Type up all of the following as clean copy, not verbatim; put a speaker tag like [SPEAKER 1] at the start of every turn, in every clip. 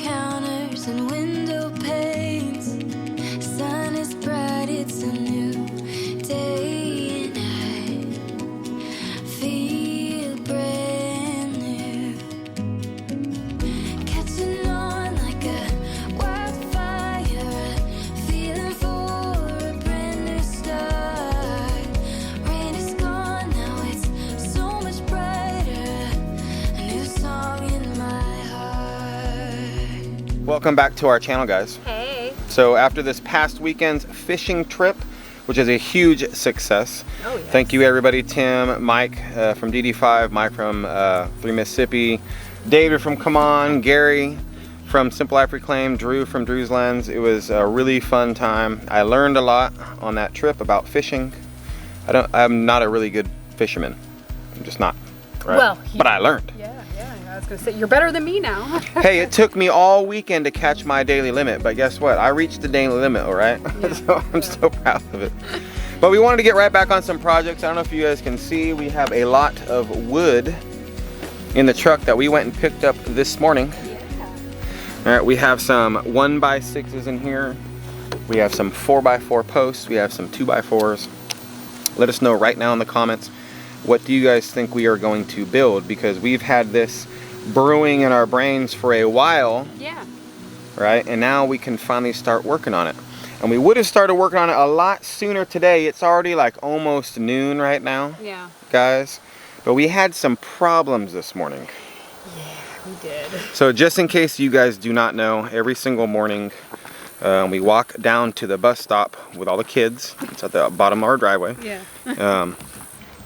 [SPEAKER 1] Counters and window panes. Sun is bright, it's a new day, and I feel brand new. Catching on like a wildfire, feeling for a brand new start. Rain is gone, now it's so much brighter. A new song in my heart.
[SPEAKER 2] Welcome back to our channel, guys.
[SPEAKER 3] Hey.
[SPEAKER 2] So after this past weekend's fishing trip, which is a huge success.
[SPEAKER 3] Oh, yes.
[SPEAKER 2] Thank you everybody, Tim, Mike from DD5, Mike from 3 Mississippi, David from Come On, Gary from Simple Life Reclaimed, Drew from Drew's Lens. It was a really fun time. I learned a lot on that trip about fishing. I'm not a really good fisherman. I'm just not. Right?
[SPEAKER 3] Well,
[SPEAKER 2] but I learned.
[SPEAKER 3] Yeah, I was gonna say, you're better than me now.
[SPEAKER 2] Hey, it took me all weekend to catch my daily limit, but guess what? I reached the daily limit, all right?
[SPEAKER 3] Yeah,
[SPEAKER 2] So I'm so proud of it. But we wanted to get right back on some projects. I don't know if you guys can see, we have a lot of wood in the truck that we went and picked up this morning.
[SPEAKER 3] Yeah.
[SPEAKER 2] All right, we have some 1x6s in here. We have some 4x4 posts. We have some 2x4s. Let us know right now in the comments, what do you guys think we are going to build? Because we've had this brewing in our brains for a while.
[SPEAKER 3] Yeah.
[SPEAKER 2] Right? And now we can finally start working on it. And we would have started working on it a lot sooner today. It's already like almost noon right now.
[SPEAKER 3] Yeah.
[SPEAKER 2] Guys. But we had some problems this morning.
[SPEAKER 3] Yeah, we did.
[SPEAKER 2] So just in case you guys do not know, every single morning we walk down to the bus stop with all the kids. It's at the bottom of our driveway.
[SPEAKER 3] Yeah.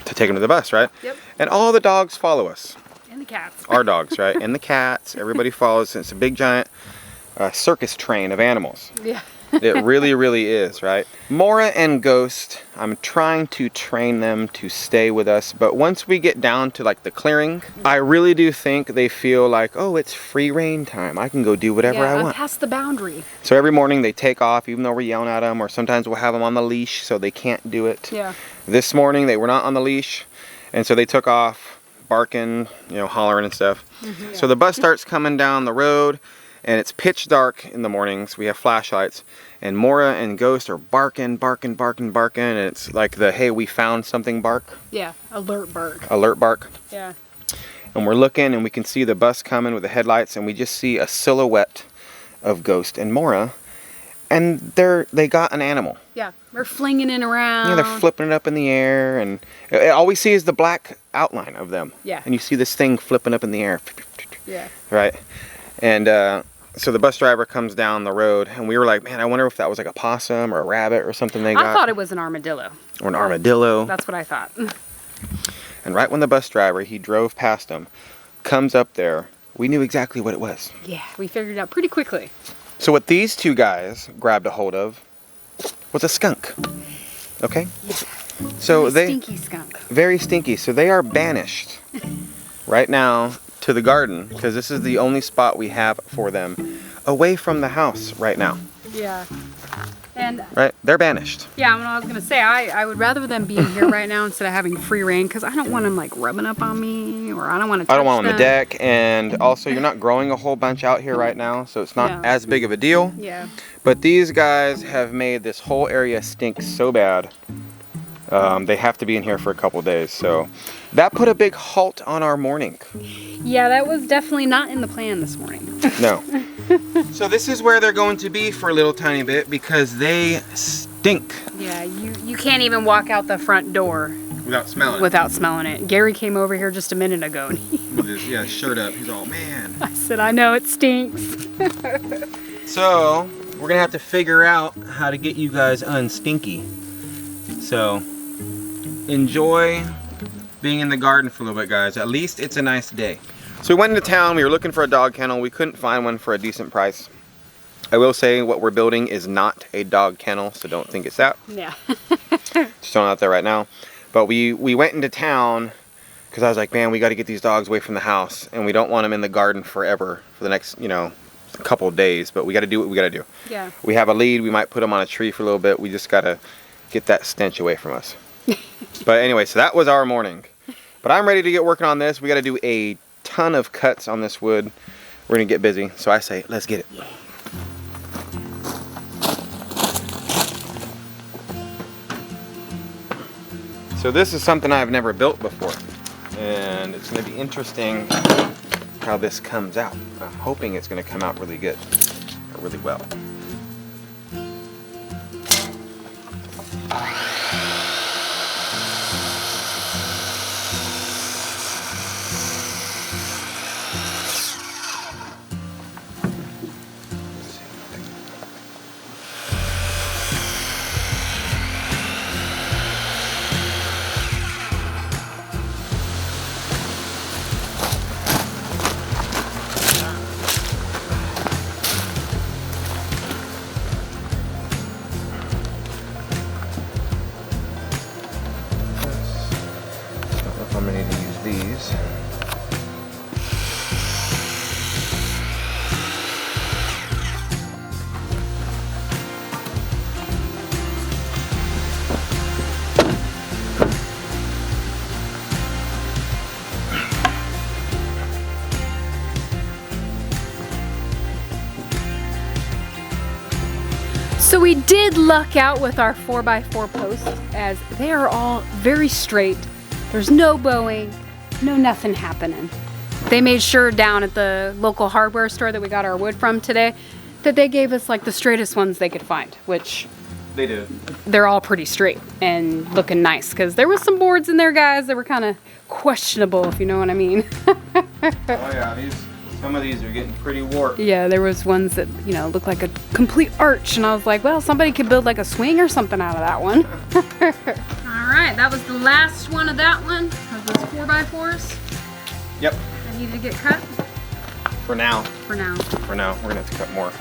[SPEAKER 2] To take them to the bus, right?
[SPEAKER 3] Yep.
[SPEAKER 2] And all the dogs follow us.
[SPEAKER 3] And the cats.
[SPEAKER 2] Our dogs, right? And the cats. Everybody follows. It's a big giant circus train of animals.
[SPEAKER 3] Yeah.
[SPEAKER 2] It really, really is, right? Mora and Ghost, I'm trying to train them to stay with us, but once we get down to like the clearing, I really do think they feel like, oh, it's free reign time. I can go do whatever I want.
[SPEAKER 3] I'm past the boundary.
[SPEAKER 2] So every morning they take off, even though we're yelling at them, or sometimes we'll have them on the leash so they can't do it.
[SPEAKER 3] Yeah.
[SPEAKER 2] This morning they were not on the leash, and so they took off, barking, you know, hollering and stuff.
[SPEAKER 3] Mm-hmm,
[SPEAKER 2] So the bus starts coming down the road, and it's pitch dark in the mornings. We have flashlights, and Mora and Ghost are barking, and it's like the, hey, we found something bark.
[SPEAKER 3] Yeah, alert bark.
[SPEAKER 2] Alert bark.
[SPEAKER 3] Yeah.
[SPEAKER 2] And we're looking, and we can see the bus coming with the headlights, and we just see a silhouette of Ghost and Mora, and they got an animal.
[SPEAKER 3] Yeah, they're flinging it around.
[SPEAKER 2] Yeah, they're flipping it up in the air, and all we see is the black outline of them.
[SPEAKER 3] Yeah.
[SPEAKER 2] And you see this thing flipping up in the air.
[SPEAKER 3] Yeah.
[SPEAKER 2] Right? And so the bus driver comes down the road, and we were like, man, I wonder if that was like a possum or a rabbit or something they got.
[SPEAKER 3] I thought it was an armadillo.
[SPEAKER 2] Or an armadillo.
[SPEAKER 3] That's what I thought.
[SPEAKER 2] And right when the bus driver, he drove past him, comes up there, we knew exactly what it was.
[SPEAKER 3] Yeah, we figured it out pretty quickly.
[SPEAKER 2] So what these two guys grabbed a hold of was a skunk. Okay?
[SPEAKER 3] Yeah.
[SPEAKER 2] So
[SPEAKER 3] Stinky skunk.
[SPEAKER 2] Very stinky. So they are banished right now to the garden, because this is the only spot we have for them away from the house right now.
[SPEAKER 3] Yeah. And
[SPEAKER 2] Right? They're banished.
[SPEAKER 3] yeah, I was gonna say I would rather them be in here right now instead of having free reign, because I don't want them like rubbing up on me, or I don't want to.
[SPEAKER 2] I don't want them on the deck, and also you're not growing a whole bunch out here right now, so it's not
[SPEAKER 3] Yeah.
[SPEAKER 2] as big of a deal.
[SPEAKER 3] Yeah.
[SPEAKER 2] But these guys have made this whole area stink so bad. They have to be in here for a couple days, so that put a big halt on our morning.
[SPEAKER 3] Yeah, that was definitely not in the plan this morning.
[SPEAKER 2] No. So this is where they're going to be for a little tiny bit, because they stink.
[SPEAKER 3] Yeah, you can't even walk out the front door
[SPEAKER 2] Without smelling it.
[SPEAKER 3] without smelling it. Gary came over here just a minute ago, and
[SPEAKER 2] With his shirt up. He's all, man.
[SPEAKER 3] I said, I know it stinks.
[SPEAKER 2] So we're gonna have to figure out how to get you guys unstinky. So enjoy being in the garden for a little bit, guys. At least it's a nice day. So we went into town, we were looking for a dog kennel. We couldn't find one for a decent price. I will say what we're building is not a dog kennel, so don't think it's that.
[SPEAKER 3] Yeah.
[SPEAKER 2] Just throwing it out there right now. But we went into town because I was like, man, we got to get these dogs away from the house, and we don't want them in the garden forever for the next, you know, couple of days. But we got to do what we got to do.
[SPEAKER 3] Yeah.
[SPEAKER 2] We have a lead. We might put them on a tree for a little bit. We just got to get that stench away from us. But anyway, so that was our morning. But I'm ready to get working on this. We got to do a ton of cuts on this wood. We're gonna get busy. So I say, let's get it. So this is something I've never built before, and it's going to be interesting how this comes out. I'm hoping it's going to come out really good, or really well. I'm going to need to use these.
[SPEAKER 3] So we did luck out with our 4x4 posts, as they are all very straight. There's no bowing, no nothing happening. They made sure down at the local hardware store that we got our wood from today that they gave us like the straightest ones they could find, which
[SPEAKER 2] They do.
[SPEAKER 3] they're all pretty straight and looking nice, because there was some boards in there, guys, that were kind of questionable, if you know what I mean.
[SPEAKER 2] Oh yeah, some of these are getting pretty warped.
[SPEAKER 3] Yeah, there was ones that, you know, looked like a complete arch, and I was like, well, somebody could build like a swing or something out of that one. All right, that was the last one of that one, of those 4x4s.
[SPEAKER 2] Yep.
[SPEAKER 3] That needed to get cut
[SPEAKER 2] For now.
[SPEAKER 3] for now.
[SPEAKER 2] For now, we're gonna have to cut more.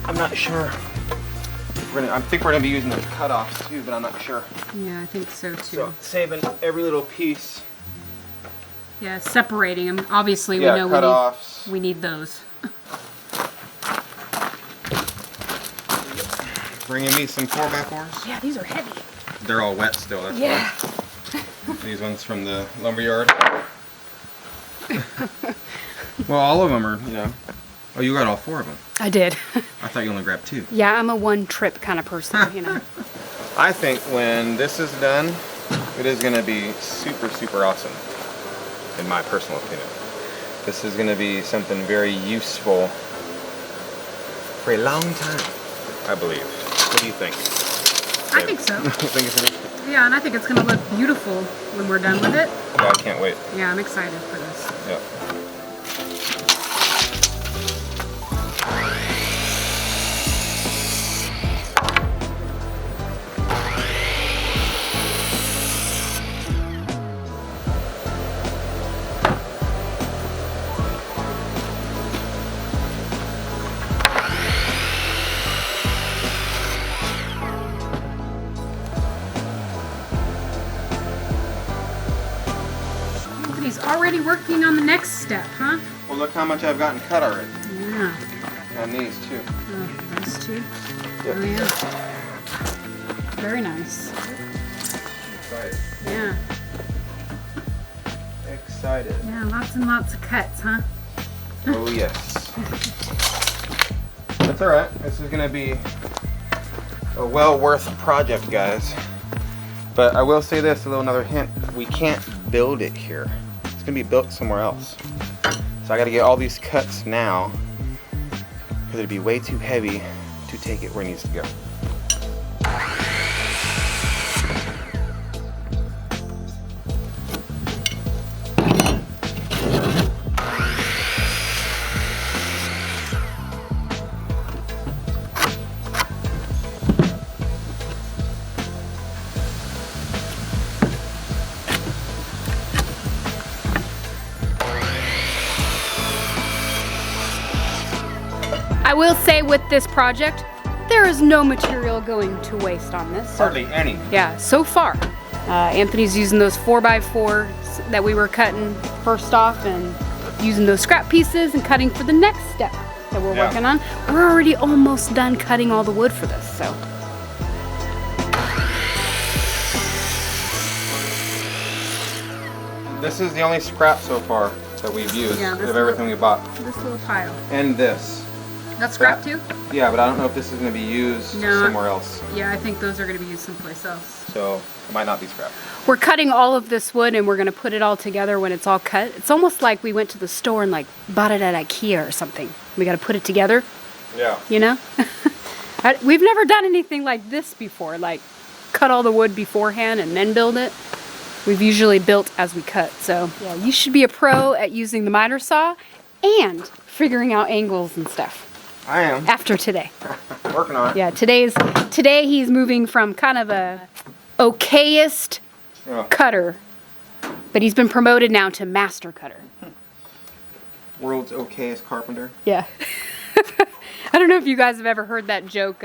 [SPEAKER 2] I'm not sure. I think we're gonna be using those cutoffs too, but I'm not sure.
[SPEAKER 3] Yeah, I think so too.
[SPEAKER 2] So saving every little piece.
[SPEAKER 3] Yeah, separating them. Obviously,
[SPEAKER 2] Yeah,
[SPEAKER 3] we know
[SPEAKER 2] cutoffs.
[SPEAKER 3] we need those.
[SPEAKER 2] Bringing me some 4x4s.
[SPEAKER 3] Yeah, these are heavy.
[SPEAKER 2] They're all wet still. That's
[SPEAKER 3] Yeah.
[SPEAKER 2] why. These ones from the lumberyard. Well, all of them are, you know. Oh, you got all 4 of them.
[SPEAKER 3] I did.
[SPEAKER 2] I thought you only grabbed 2.
[SPEAKER 3] Yeah, I'm a one-trip kind of person, you know.
[SPEAKER 2] I think when this is done, it is going to be super, super awesome, in my personal opinion. This is going to be something very useful for a long time, I believe. What do you think?
[SPEAKER 3] I think so.
[SPEAKER 2] You think it's gonna be?
[SPEAKER 3] Yeah, and I think it's going to look beautiful when we're done with it.
[SPEAKER 2] Yeah, I can't wait.
[SPEAKER 3] Yeah, I'm excited for this.
[SPEAKER 2] Yep.
[SPEAKER 3] He's already working on the next step, huh?
[SPEAKER 2] Well, look how much I've gotten cut already.
[SPEAKER 3] Yeah.
[SPEAKER 2] And these too.
[SPEAKER 3] Oh, those two.
[SPEAKER 2] Yep.
[SPEAKER 3] Oh, yeah. Very nice.
[SPEAKER 2] Excited.
[SPEAKER 3] Yeah.
[SPEAKER 2] Excited.
[SPEAKER 3] Yeah, lots and lots of cuts, huh?
[SPEAKER 2] Oh yes. That's alright. This is gonna be a well worth project, guys. But I will say this, a little another hint. We can't build it here. It's gonna be built somewhere else. So I gotta get all these cuts now, because it'd be way too heavy to take it where it needs to go.
[SPEAKER 3] I will say with this project, there is no material going to waste on this. So,
[SPEAKER 2] Hardly any.
[SPEAKER 3] yeah, so far. Anthony's using those 4x4s that we were cutting first off and using those scrap pieces and cutting for the next step that we're working on. We're already almost done cutting all the wood for this, so.
[SPEAKER 2] This is the only scrap so far that we've used
[SPEAKER 3] Yeah,
[SPEAKER 2] of everything we bought.
[SPEAKER 3] This little pile.
[SPEAKER 2] And this.
[SPEAKER 3] That's scrap too?
[SPEAKER 2] Yeah, but I don't know if this is going to be used somewhere else.
[SPEAKER 3] Yeah, I think those are going to be used someplace else.
[SPEAKER 2] So it might not be scrap.
[SPEAKER 3] We're cutting all of this wood and we're going to put it all together when it's all cut. It's almost like we went to the store and like bought it at IKEA or something. We got to put it together,
[SPEAKER 2] Yeah.
[SPEAKER 3] you know? We've never done anything like this before, like cut all the wood beforehand and then build it. We've usually built as we cut. So yeah, you should be a pro at using the miter saw and figuring out angles and stuff.
[SPEAKER 2] I am.
[SPEAKER 3] After today.
[SPEAKER 2] Working on it.
[SPEAKER 3] Yeah, today he's moving from kind of a okayest cutter, but he's been promoted now to master cutter.
[SPEAKER 2] World's okayest carpenter.
[SPEAKER 3] Yeah. I don't know if you guys have ever heard that joke.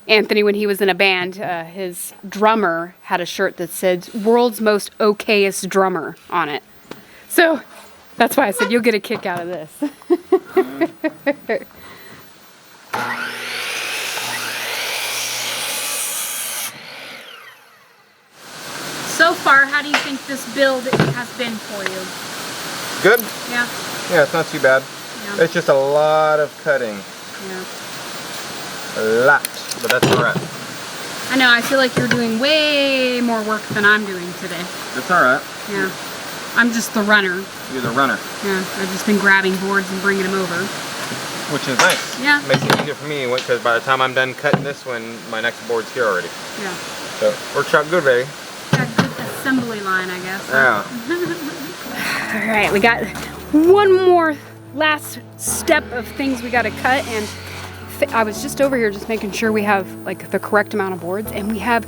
[SPEAKER 3] Anthony, when he was in a band, his drummer had a shirt that said "World's most okayest drummer" on it. So that's why I said you'll get a kick out of this. So far, how do you think this build has been for you?
[SPEAKER 2] Good?
[SPEAKER 3] Yeah.
[SPEAKER 2] Yeah, it's not too bad.
[SPEAKER 3] Yeah.
[SPEAKER 2] It's just a lot of cutting.
[SPEAKER 3] Yeah.
[SPEAKER 2] A lot. But that's alright.
[SPEAKER 3] I know, I feel like you're doing way more work than I'm doing today.
[SPEAKER 2] That's alright.
[SPEAKER 3] Yeah. I'm just the runner.
[SPEAKER 2] You're the runner.
[SPEAKER 3] Yeah, I've just been grabbing boards and bringing them over.
[SPEAKER 2] Which is nice.
[SPEAKER 3] Yeah.
[SPEAKER 2] Makes it easier for me because by the time I'm done cutting this one, my next board's here already.
[SPEAKER 3] Yeah.
[SPEAKER 2] So, works out good, baby.
[SPEAKER 3] Got a good assembly line, I guess.
[SPEAKER 2] Yeah.
[SPEAKER 3] All right, we got one more last step of things we got to cut, and I was just over here just making sure we have like the correct amount of boards, and we have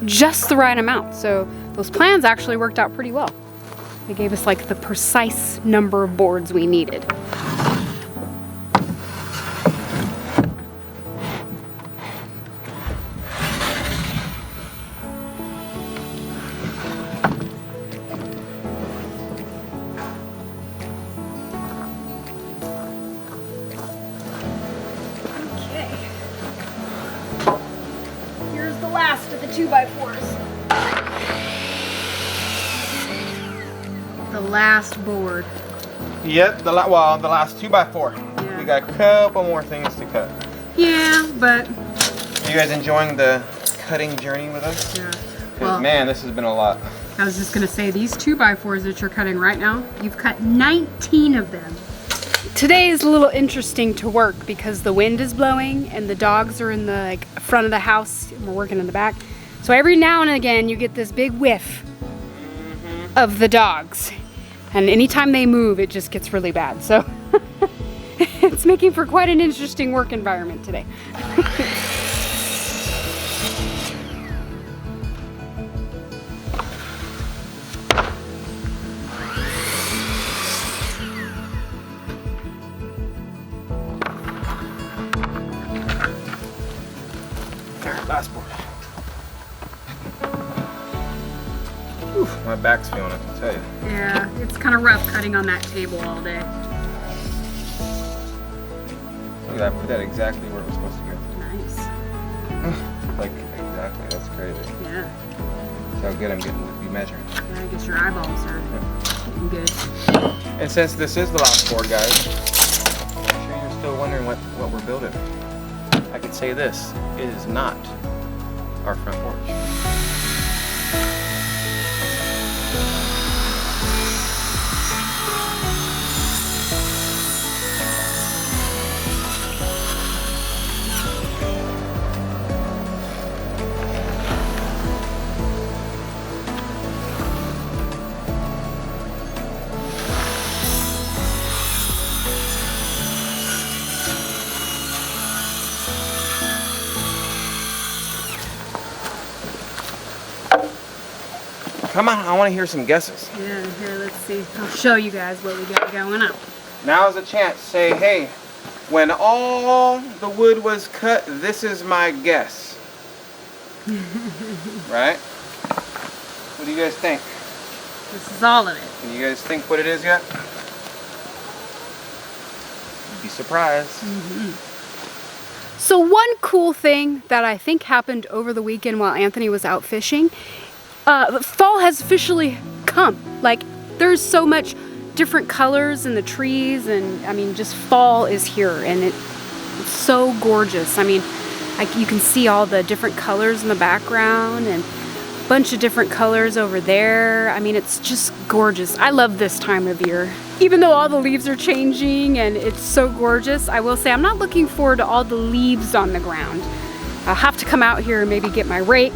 [SPEAKER 3] just the right amount. So those plans actually worked out pretty well. They gave us like the precise number of boards we needed. Here's the last of the 2x4s. The last board.
[SPEAKER 2] Yep, the last 2x4.
[SPEAKER 3] Yeah.
[SPEAKER 2] We got a couple more things to cut.
[SPEAKER 3] Yeah, but
[SPEAKER 2] Are you guys enjoying the cutting journey with us?
[SPEAKER 3] yeah.
[SPEAKER 2] 'Cause,
[SPEAKER 3] Well,
[SPEAKER 2] man, this has been a lot.
[SPEAKER 3] I was just gonna say these 2x4s that you're cutting right now, you've cut 19 of them. Today is a little interesting to work because the wind is blowing and the dogs are in the front of the house and we're working in the back. So every now and again you get this big whiff of the dogs. And anytime they move, it just gets really bad. So it's making for quite an interesting work environment today.
[SPEAKER 2] There, last board. Whew, my back's feeling it, I tell you.
[SPEAKER 3] Yeah, it's kind of rough cutting on that table all day.
[SPEAKER 2] Look at that, put that exactly where it was supposed to
[SPEAKER 3] Nice.
[SPEAKER 2] go. Like, exactly, that's crazy.
[SPEAKER 3] Yeah.
[SPEAKER 2] That's how good I'm getting to be measuring.
[SPEAKER 3] Yeah, I guess your eyeballs are getting good.
[SPEAKER 2] And since this is the last board, guys, I'm sure you're still wondering what we're building. I could say this, it is not our front porch. Come on, I want to hear some guesses.
[SPEAKER 3] Yeah, here, let's see. I'll show you guys what we got going on.
[SPEAKER 2] Now is a chance to say, hey, When all the wood was cut, this is my guess. Right? What do you guys think?
[SPEAKER 3] This is all of it.
[SPEAKER 2] Can you guys think what it is yet? You'd be surprised.
[SPEAKER 3] So one cool thing that I think happened over the weekend while Anthony was out fishing, fall has officially come. Like, there's so much different colors in the trees, and I mean, just fall is here, and it's so gorgeous. I mean, you can see all the different colors in the background, and a bunch of different colors over there. I mean, it's just gorgeous. I love this time of year. Even though all the leaves are changing and it's so gorgeous, I will say I'm not looking forward to all the leaves on the ground. I'll have to come out here and maybe get my rake,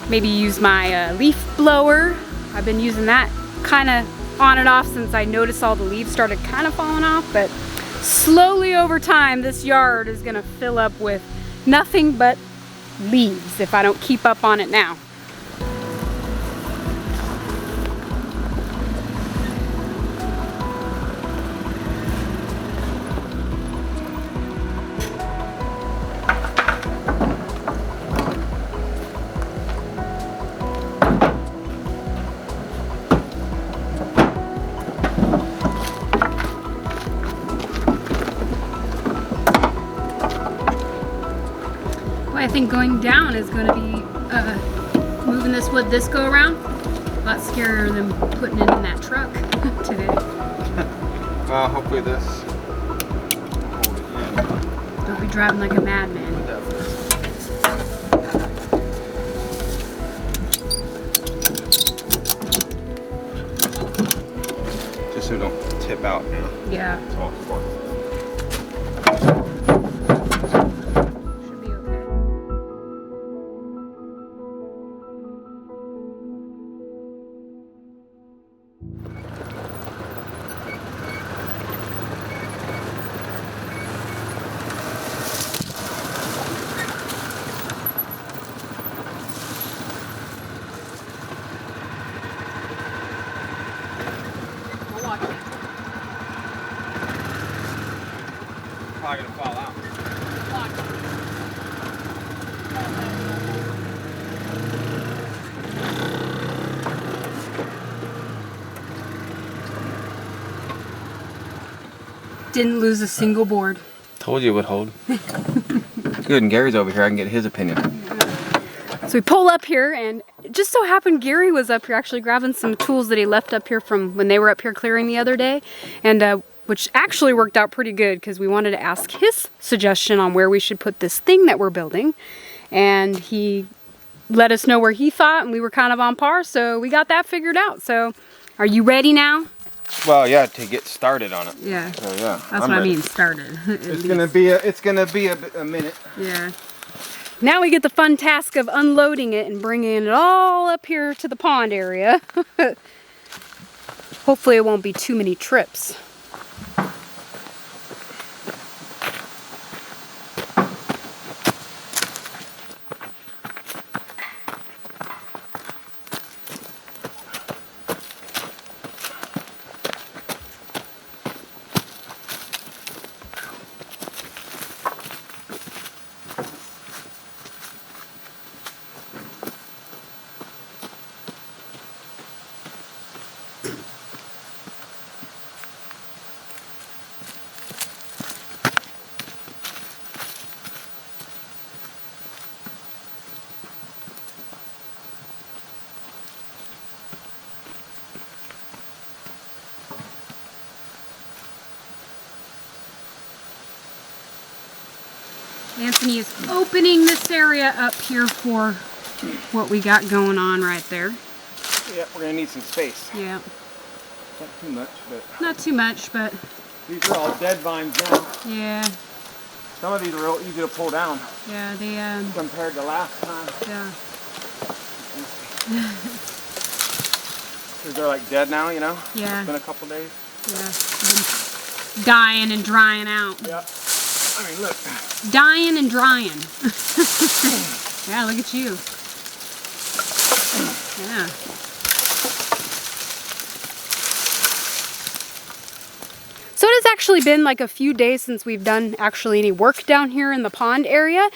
[SPEAKER 3] maybe use my leaf blower. I've been using that kind of on and off since I noticed all the leaves started kind of falling off, but slowly over time this yard is gonna fill up with nothing but leaves if I don't keep up on it now. I think going down is going to be moving this wood this go around. A lot scarier than putting it in that truck today.
[SPEAKER 2] Well, hopefully this will hold it in.
[SPEAKER 3] Don't be driving like a madman.
[SPEAKER 2] Just so it don't tip out now.
[SPEAKER 3] Yeah.
[SPEAKER 2] It's all forked.
[SPEAKER 3] Should be okay.
[SPEAKER 2] Probably gonna fall out.
[SPEAKER 3] Didn't lose a single board.
[SPEAKER 2] Told you it would hold. Good, and Gary's over here. I can get his opinion.
[SPEAKER 3] So we pull up here, and it just so happened Gary was up here actually grabbing some tools that he left up here from when they were up here clearing the other day, and which actually worked out pretty good because we wanted to ask his suggestion on where we should put this thing that we're building, and he let us know where he thought, and we were kind of on par, so we got that figured out. So are you ready now?
[SPEAKER 2] Well, yeah, to get started on it.
[SPEAKER 3] Yeah.
[SPEAKER 2] So yeah,
[SPEAKER 3] That's what I mean, started.
[SPEAKER 2] It's gonna be a minute.
[SPEAKER 3] Yeah. Now we get the fun task of unloading it and bringing it all up here to the pond area. Hopefully it won't be too many trips. Anthony is opening this area up here for what we got going on right there.
[SPEAKER 2] Yeah, we're gonna need some space.
[SPEAKER 3] Yeah.
[SPEAKER 2] Not too much, but
[SPEAKER 3] Not too much, but
[SPEAKER 2] these are all dead vines now.
[SPEAKER 3] yeah.
[SPEAKER 2] Some of these are real easy to pull down
[SPEAKER 3] Yeah, they
[SPEAKER 2] compared to last time.
[SPEAKER 3] yeah.
[SPEAKER 2] Because they're like dead now, you know?
[SPEAKER 3] Yeah.
[SPEAKER 2] It's been a couple days.
[SPEAKER 3] Yeah. Been dying and drying out.
[SPEAKER 2] Yeah. I mean, look.
[SPEAKER 3] Dying and drying. Yeah, look at you. Yeah. So it is actually been like a few days since we've done actually any work down here in the pond area,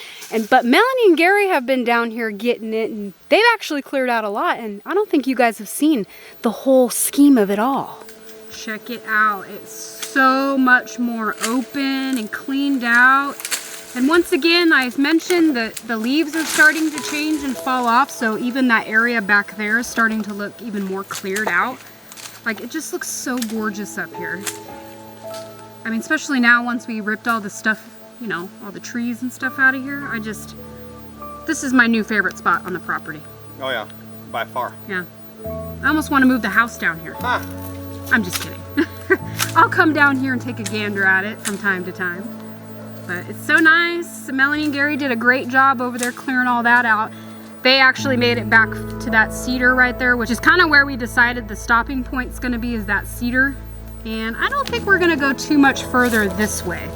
[SPEAKER 3] but Melanie and Gary have been down here getting it, and they've actually cleared out a lot, and I don't think you guys have seen the whole scheme of it all. Check it out. It's so much more open and cleaned out. And once again, I mentioned that the leaves are starting to change and fall off, so even that area back there is starting to look even more cleared out. Like, it just looks so gorgeous up here. I mean, especially now once we ripped all the stuff, you know, all the trees and stuff out of here. This is my new favorite spot on the property.
[SPEAKER 2] Oh yeah, by far.
[SPEAKER 3] Yeah. I almost want to move the house down here.
[SPEAKER 2] Huh.
[SPEAKER 3] I'm just kidding. I'll come down here and take a gander at it from time to time. But it's so nice. Melanie and Gary did a great job over there clearing all that out. They actually made it back to that cedar right there, which is kind of where we decided the stopping point's gonna be, is that cedar. And I don't think we're gonna go too much further this way.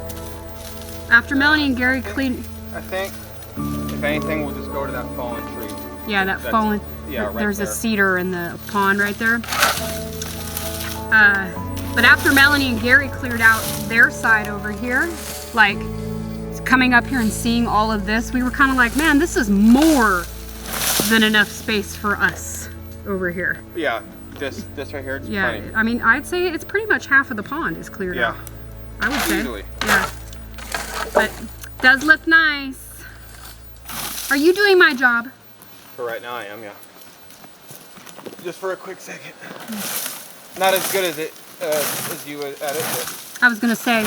[SPEAKER 3] After Melanie and Gary cleaned...
[SPEAKER 2] I think, if anything, we'll just go to that fallen tree.
[SPEAKER 3] Yeah, that's fallen.
[SPEAKER 2] Yeah, right
[SPEAKER 3] There's
[SPEAKER 2] there.
[SPEAKER 3] a cedar in the pond right there. But after Melanie and Gary cleared out their side over here, like coming up here and seeing all of this, we were kind of like, man, this is more than enough space for us over here.
[SPEAKER 2] Yeah, this right here, it's plenty.
[SPEAKER 3] I mean, I'd say it's pretty much half of the pond is cleared out. I would say.
[SPEAKER 2] Easily.
[SPEAKER 3] Yeah. But it does look nice. Are you doing my job?
[SPEAKER 2] For right now I am, yeah. Just for a quick second. Not as good as you at it, but...
[SPEAKER 3] I was gonna say,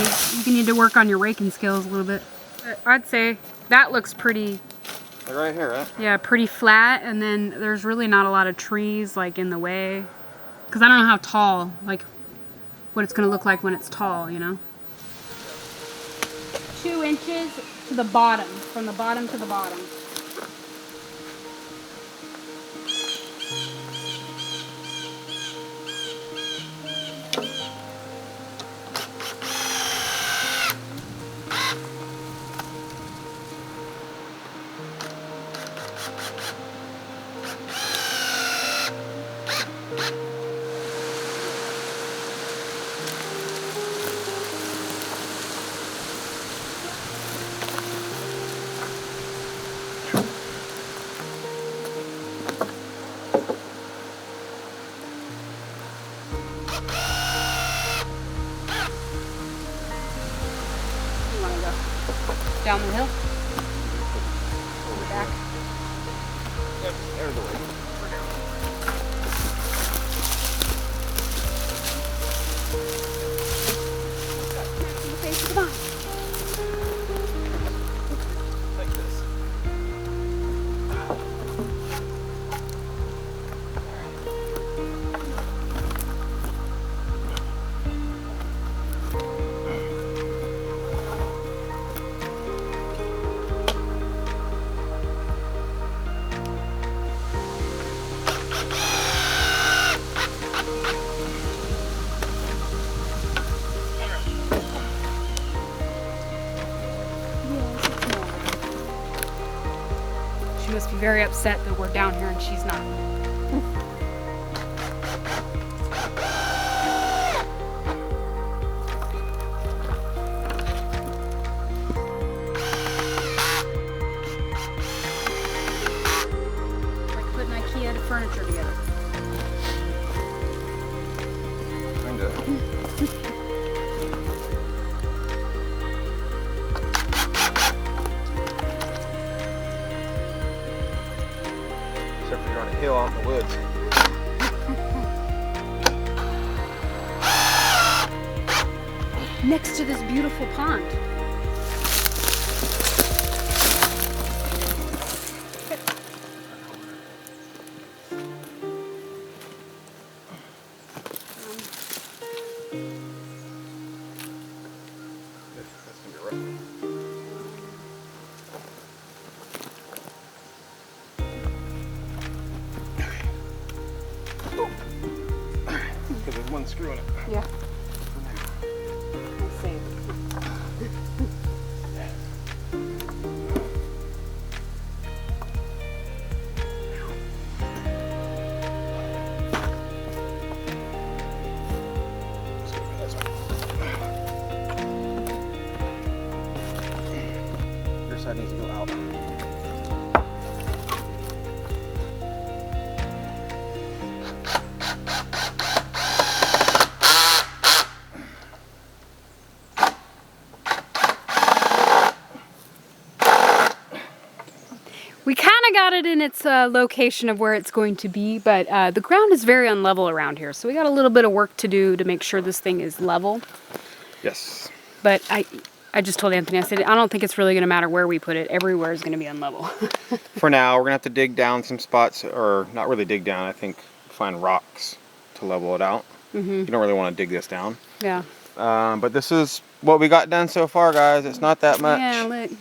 [SPEAKER 3] you need to work on your raking skills a little bit. I'd say that looks pretty,
[SPEAKER 2] Like right here, right?
[SPEAKER 3] yeah, pretty flat, and then there's really not a lot of trees like in the way. Because I don't know how tall, like what it's gonna look like when it's tall, you know? 2 inches to the bottom, from the bottom to the bottom. Down the hill? Over back?
[SPEAKER 2] Yep, there's the way.
[SPEAKER 3] Come on.
[SPEAKER 2] Like this.
[SPEAKER 3] She must be very upset that we're down here and she's not. Like putting IKEA furniture together.
[SPEAKER 2] Except for you're on a hill out in the woods.
[SPEAKER 3] Next to this beautiful pond.
[SPEAKER 2] That's gonna be rough. Because there's one screw in it.
[SPEAKER 3] Yeah. I see.
[SPEAKER 2] Let's go this way.
[SPEAKER 3] We kind of got it in its location of where it's going to be, but the ground is very unlevel around here. So we got a little bit of work to do to make sure this thing is level.
[SPEAKER 2] Yes.
[SPEAKER 3] But I just told Anthony, I said, I don't think it's really going to matter where we put it. Everywhere is going to be unlevel.
[SPEAKER 2] For now, we're going to have to dig down some spots, or not really dig down, I think find rocks to level it out. You don't really want to dig this down.
[SPEAKER 3] Yeah.
[SPEAKER 2] But this is what we got done so far, guys. It's not that much.
[SPEAKER 3] Yeah, look.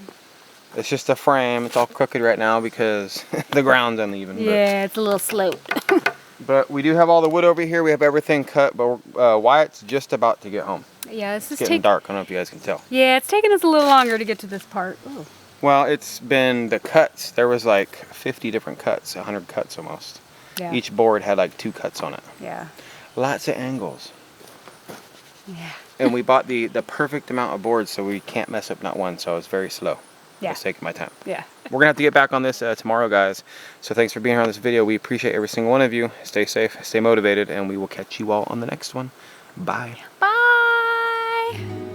[SPEAKER 2] It's just a frame. It's all crooked right now because the ground's uneven.
[SPEAKER 3] Yeah, it's a little sloped.
[SPEAKER 2] But we do have all the wood over here. We have everything cut, but Wyatt's just about to get home.
[SPEAKER 3] Yeah, this is
[SPEAKER 2] It's getting dark. I don't know if you guys can tell.
[SPEAKER 3] Yeah, it's taking us a little longer to get to this part. Ooh.
[SPEAKER 2] Well, it's been the cuts. There was like 50 different cuts, 100 cuts almost.
[SPEAKER 3] Yeah.
[SPEAKER 2] Each board had like 2 cuts on it.
[SPEAKER 3] Yeah.
[SPEAKER 2] Lots of angles.
[SPEAKER 3] Yeah.
[SPEAKER 2] And we bought the perfect amount of boards so we can't mess up not one, so it's very slow.
[SPEAKER 3] Yeah.
[SPEAKER 2] It's taking my time.
[SPEAKER 3] Yeah.
[SPEAKER 2] We're gonna have to get back on this tomorrow, guys. So thanks for being here on this video. We appreciate every single one of you. Stay safe, stay motivated, and we will catch you all on the next one. Bye.
[SPEAKER 3] Bye.